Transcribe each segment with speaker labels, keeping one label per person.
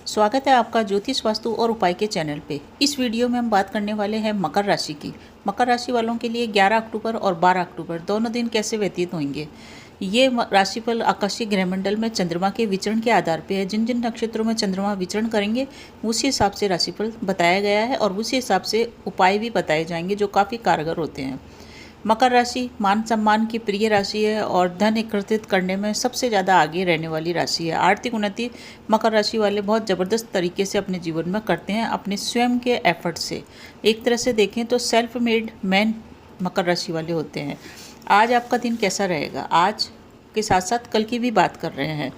Speaker 1: स्वागत है आपका ज्योतिष वास्तु और उपाय के चैनल पे। इस वीडियो में हम बात करने वाले हैं मकर राशि की। मकर राशि वालों के लिए 11 अक्टूबर और 12 अक्टूबर दोनों दिन कैसे व्यतीत होंगे। ये राशिफल आकाशीय ग्रहमंडल में चंद्रमा के विचरण के आधार पे है। जिन जिन नक्षत्रों में चंद्रमा विचरण करेंगे उसी हिसाब से राशिफल बताया गया है और उसी हिसाब से उपाय भी बताए जाएंगे जो काफ़ी कारगर होते हैं। मकर राशि मान सम्मान की प्रिय राशि है और धन एकत्रित करने में सबसे ज़्यादा आगे रहने वाली राशि है। आर्थिक उन्नति मकर राशि वाले बहुत ज़बरदस्त तरीके से अपने जीवन में करते हैं अपने स्वयं के एफर्ट से। एक तरह से देखें तो सेल्फ मेड मैन मकर राशि वाले होते हैं। आज आपका दिन कैसा रहेगा, आज के साथ साथ कल की भी बात कर रहे हैं।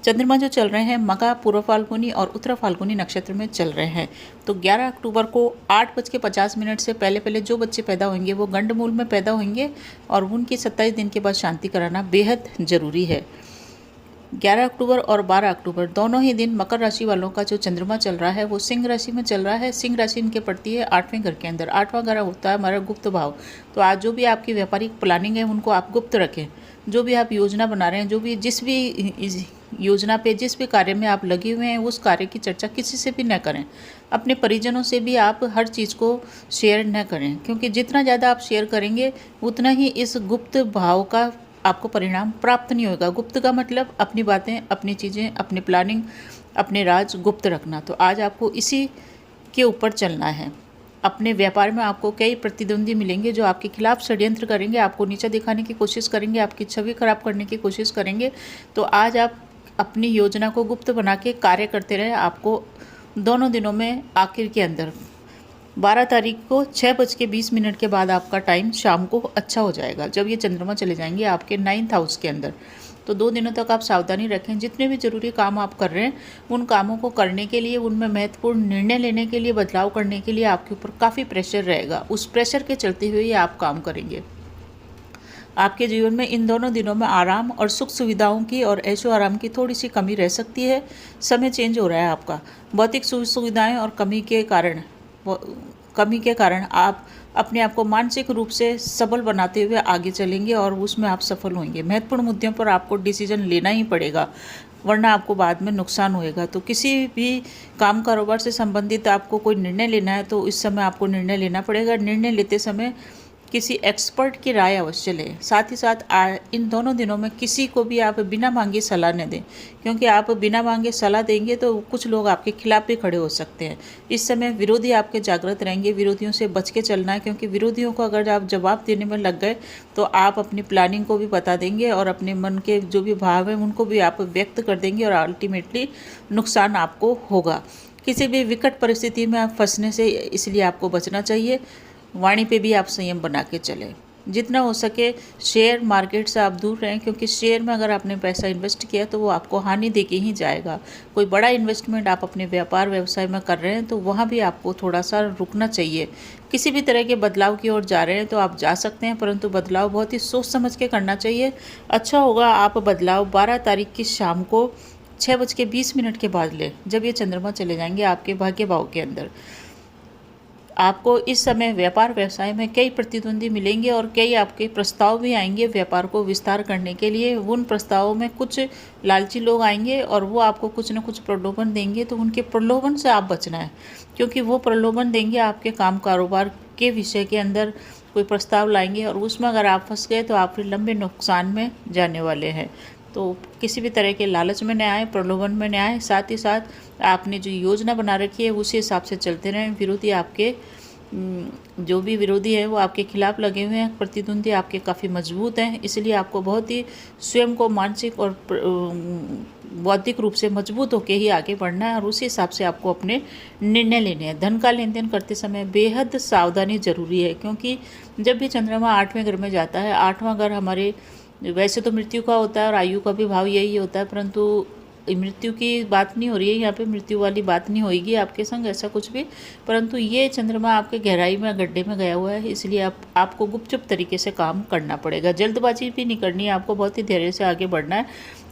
Speaker 1: चंद्रमा जो चल रहे हैं मघा, पूर्व फाल्गुनी और उत्तर फाल्गुनी नक्षत्र में चल रहे हैं। तो 11 अक्टूबर को 8:50 से पहले पहले जो बच्चे पैदा होंगे वो गंडमूल में पैदा होंगे और उनकी 27 दिन के बाद शांति कराना बेहद ज़रूरी है। 11 अक्टूबर और 12 अक्टूबर दोनों ही दिन मकर राशि वालों का जो चंद्रमा चल रहा है वो सिंह राशि में चल रहा है। सिंह राशि इनके पड़ती है 8वें घर के अंदर। 8वां घर होता है हमारा गुप्त भाव। तो आज जो भी आपकी व्यापारिक प्लानिंग है उनको आप गुप्त रखें। जो भी आप योजना बना रहे हैं, जो भी जिस भी योजना पे जिस भी कार्य में आप लगे हुए हैं उस कार्य की चर्चा किसी से भी न करें। अपने परिजनों से भी आप हर चीज़ को शेयर न करें, क्योंकि जितना ज़्यादा आप शेयर करेंगे उतना ही इस गुप्त भाव का आपको परिणाम प्राप्त नहीं होगा। गुप्त का मतलब अपनी बातें, अपनी चीज़ें, अपनी प्लानिंग, अपने राज गुप्त रखना। तो आज आपको इसी के ऊपर चलना है। अपने व्यापार में आपको कई प्रतिद्वंदी मिलेंगे जो आपके खिलाफ षड्यंत्र करेंगे, आपको नीचा दिखाने की कोशिश करेंगे, आपकी छवि खराब करने की कोशिश करेंगे। तो आज आप अपनी योजना को गुप्त बना के कार्य करते रहें। आपको दोनों दिनों में आखिर के अंदर 12 तारीख को 6:20 के बाद आपका टाइम शाम को अच्छा हो जाएगा, जब ये चंद्रमा चले जाएंगे आपके 9th हाउस के अंदर। तो 2 दिनों तक आप सावधानी रखें। जितने भी जरूरी काम आप कर रहे हैं उन कामों को करने के लिए, उनमें महत्वपूर्ण निर्णय लेने के लिए, बदलाव करने के लिए आपके ऊपर काफ़ी प्रेशर रहेगा। उस प्रेशर के चलते हुए ही आप काम करेंगे। आपके जीवन में इन दोनों दिनों में आराम और सुख सुविधाओं की और ऐशो आराम की थोड़ी सी कमी रह सकती है। समय चेंज हो रहा है आपका। भौतिक सुख सुविधाएं और कमी के कारण आप अपने आप को मानसिक रूप से सबल बनाते हुए आगे चलेंगे और उसमें आप सफल होंगे। महत्वपूर्ण मुद्दों पर आपको डिसीजन लेना ही पड़ेगा, वरना आपको बाद में नुकसान होएगा। तो किसी भी काम कारोबार से संबंधित आपको कोई निर्णय लेना है तो इस समय आपको निर्णय लेना पड़ेगा। निर्णय लेते समय किसी एक्सपर्ट की राय अवश्य लें। साथ ही साथ इन दोनों दिनों में किसी को भी आप बिना मांगे सलाह न दें, क्योंकि आप बिना मांगे सलाह देंगे तो कुछ लोग आपके खिलाफ भी खड़े हो सकते हैं। इस समय विरोधी आपके जागृत रहेंगे। विरोधियों से बच के चलना है, क्योंकि विरोधियों को अगर आप जवाब देने में लग गए तो आप अपनी प्लानिंग को भी बता देंगे और अपने मन के जो भी भाव हैं उनको भी आप व्यक्त कर देंगे और अल्टीमेटली नुकसान आपको होगा। किसी भी विकट परिस्थिति में आप फंसने से इसलिए आपको बचना चाहिए। वाणी पे भी आप संयम बना के चलें। जितना हो सके शेयर मार्केट से आप दूर रहें, क्योंकि शेयर में अगर आपने पैसा इन्वेस्ट किया तो वो आपको हानि दे के ही जाएगा। कोई बड़ा इन्वेस्टमेंट आप अपने व्यापार व्यवसाय में कर रहे हैं तो वहाँ भी आपको थोड़ा सा रुकना चाहिए। किसी भी तरह के बदलाव की ओर जा रहे हैं तो आप जा सकते हैं, परंतु बदलाव बहुत ही सोच समझ के करना चाहिए। अच्छा होगा आप बदलाव 12 तारीख की शाम को 6:20 के बाद लें, जब ये चंद्रमा चले जाएंगे आपके भाग्य भाव के अंदर। आपको इस समय व्यापार व्यवसाय में कई प्रतिद्वंदी मिलेंगे और कई आपके प्रस्ताव भी आएंगे व्यापार को विस्तार करने के लिए। उन प्रस्तावों में कुछ लालची लोग आएंगे और वो आपको कुछ न कुछ प्रलोभन देंगे, तो उनके प्रलोभन से आप बचना है, क्योंकि वो प्रलोभन देंगे आपके काम कारोबार के विषय के अंदर कोई प्रस्ताव लाएंगे और उसमें अगर आप फंस गए तो आप फिर लंबे नुकसान में जाने वाले हैं। तो किसी भी तरह के लालच में न आए, प्रलोभन में न आए। साथ ही साथ आपने जो योजना बना रखी है उसी हिसाब से चलते रहें। विरोधी आपके जो भी विरोधी हैं वो आपके खिलाफ लगे हुए हैं। प्रतिद्वंदी आपके काफ़ी मजबूत हैं, इसलिए आपको बहुत ही स्वयं को मानसिक और बौद्धिक रूप से मजबूत होकर ही आगे बढ़ना है और उसी हिसाब से आपको अपने निर्णय लेने हैं। धन का लेन देन करते समय बेहद सावधानी जरूरी है, क्योंकि जब भी चंद्रमा 8वें घर में जाता है, 8वां घर हमारे वैसे तो मृत्यु का होता है और आयु का भी भाव यही होता है, परंतु मृत्यु की बात नहीं हो रही है यहाँ पे। मृत्यु वाली बात नहीं होगी आपके संग, ऐसा कुछ भी। परंतु ये चंद्रमा आपके गहराई में गड्ढे में गया हुआ है, इसलिए आपको गुपचुप तरीके से काम करना पड़ेगा। जल्दबाजी भी नहीं करनी है आपको, बहुत ही धैर्य से आगे बढ़ना है।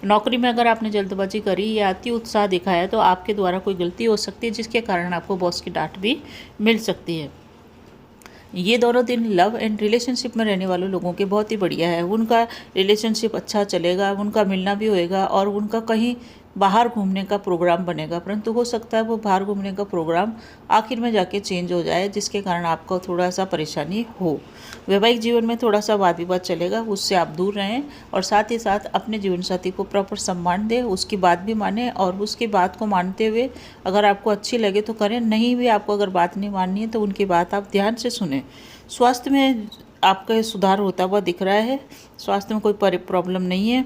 Speaker 1: नौकरी में अगर आपने जल्दबाजी करी या अति उत्साह दिखाया तो आपके द्वारा कोई गलती हो सकती है, जिसके कारण आपको बॉस की डांट भी मिल सकती है। ये दोनों दिन लव एंड रिलेशनशिप में रहने वाले लोगों के बहुत ही बढ़िया है। उनका रिलेशनशिप अच्छा चलेगा, उनका मिलना भी होएगा और उनका कहीं बाहर घूमने का प्रोग्राम बनेगा, परंतु हो सकता है वो बाहर घूमने का प्रोग्राम आखिर में जाके चेंज हो जाए, जिसके कारण आपको थोड़ा सा परेशानी हो। वैवाहिक जीवन में थोड़ा सा वाद विवाद चलेगा, उससे आप दूर रहें और साथ ही साथ अपने जीवन साथी को प्रॉपर सम्मान दें, उसकी बात भी मानें और उसकी बात को मानते हुए अगर आपको अच्छी लगे तो करें, नहीं भी आपको अगर बात नहीं माननी है तो उनकी बात आप ध्यान से सुनें। स्वास्थ्य में आपका सुधार होता हुआ दिख रहा है, स्वास्थ्य में कोई प्रॉब्लम नहीं है।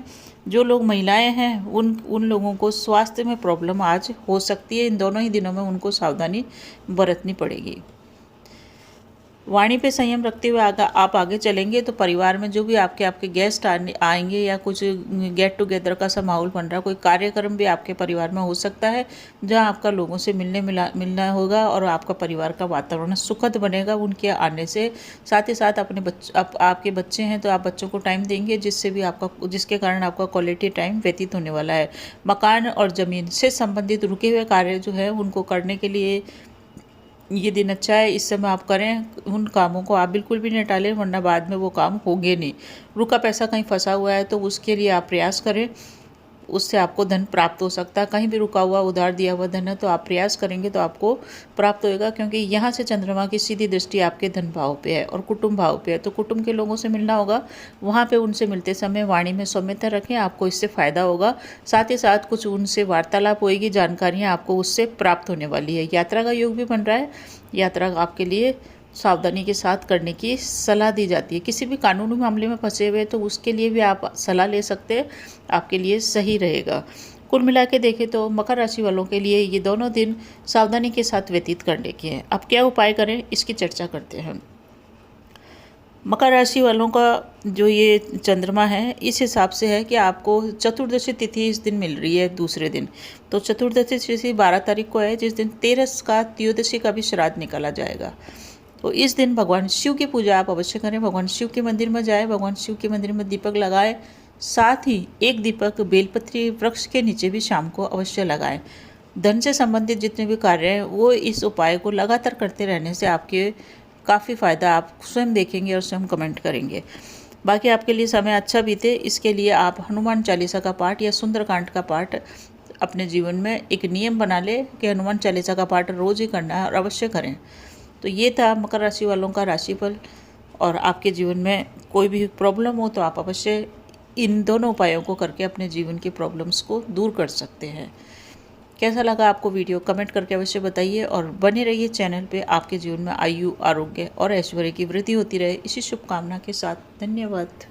Speaker 1: जो लोग महिलाएं हैं उन लोगों को स्वास्थ्य में प्रॉब्लम आज हो सकती है, इन दोनों ही दिनों में उनको सावधानी बरतनी पड़ेगी। वाणी पे संयम रखते हुए आप आगे चलेंगे तो परिवार में जो भी आपके गेस्ट आएंगे या कुछ गेट टुगेदर का सा माहौल बन रहा है, कोई कार्यक्रम भी आपके परिवार में हो सकता है जहां आपका लोगों से मिलना होगा और आपका परिवार का वातावरण सुखद बनेगा उनके आने से। साथ ही साथ आपके बच्चे हैं तो आप बच्चों को टाइम देंगे, जिसके कारण आपका क्वालिटी टाइम व्यतीत होने वाला है। मकान और ज़मीन से संबंधित रुके हुए कार्य जो है उनको करने के लिए ये दिन अच्छा है, इस समय आप करें। उन कामों को आप बिल्कुल भी नहीं टालें, वरना बाद में वो काम होंगे नहीं। रुका पैसा कहीं फंसा हुआ है तो उसके लिए आप प्रयास करें, उससे आपको धन प्राप्त हो सकता है। कहीं भी रुका हुआ उधार दिया हुआ धन है तो आप प्रयास करेंगे तो आपको प्राप्त होएगा, क्योंकि यहाँ से चंद्रमा की सीधी दृष्टि आपके धन भाव पे है और कुटुंब भाव पे है, तो कुटुंब के लोगों से मिलना होगा। वहाँ पे उनसे मिलते समय वाणी में सौम्यता रखें, आपको इससे फ़ायदा होगा। साथ ही साथ कुछ उनसे वार्तालाप होएगी, जानकारियाँ आपको उससे प्राप्त होने वाली है। यात्रा का योग भी बन रहा है, यात्रा आपके लिए सावधानी के साथ करने की सलाह दी जाती है। किसी भी कानूनी मामले में फंसे हुए तो उसके लिए भी आप सलाह ले सकते हैं, आपके लिए सही रहेगा। कुल मिला के देखें तो मकर राशि वालों के लिए ये दोनों दिन सावधानी के साथ व्यतीत करने के हैं। अब क्या उपाय करें इसकी चर्चा करते हैं। मकर राशि वालों का जो ये चंद्रमा है इस हिसाब से है कि आपको चतुर्दशी तिथि इस दिन मिल रही है, दूसरे दिन। तो चतुर्दशी तिथि 12 तारीख को है, जिस दिन तेरस का त्रियोदशी का भी श्राद्ध निकाला जाएगा। तो इस दिन भगवान शिव की पूजा आप अवश्य करें, भगवान शिव के मंदिर में जाएं, भगवान शिव के मंदिर में दीपक लगाएं। साथ ही एक दीपक बेलपत्री वृक्ष के नीचे भी शाम को अवश्य लगाएं। धन से संबंधित जितने भी कार्य हैं वो इस उपाय को लगातार करते रहने से आपके काफ़ी फ़ायदा आप स्वयं देखेंगे और स्वयं कमेंट करेंगे। बाकी आपके लिए समय अच्छा बीते इसके लिए आप हनुमान चालीसा का पाठ या सुंदरकांड का पाठ अपने जीवन में एक नियम बना ले कि हनुमान चालीसा का पाठ रोज़ ही करना है और अवश्य करें। तो ये था मकर राशि वालों का राशिफल, और आपके जीवन में कोई भी प्रॉब्लम हो तो आप अवश्य इन दोनों उपायों को करके अपने जीवन की प्रॉब्लम्स को दूर कर सकते हैं। कैसा लगा आपको वीडियो कमेंट करके अवश्य बताइए और बने रहिए चैनल पे। आपके जीवन में आयु, आरोग्य और ऐश्वर्य की वृद्धि होती रहे, इसी शुभकामना के साथ धन्यवाद।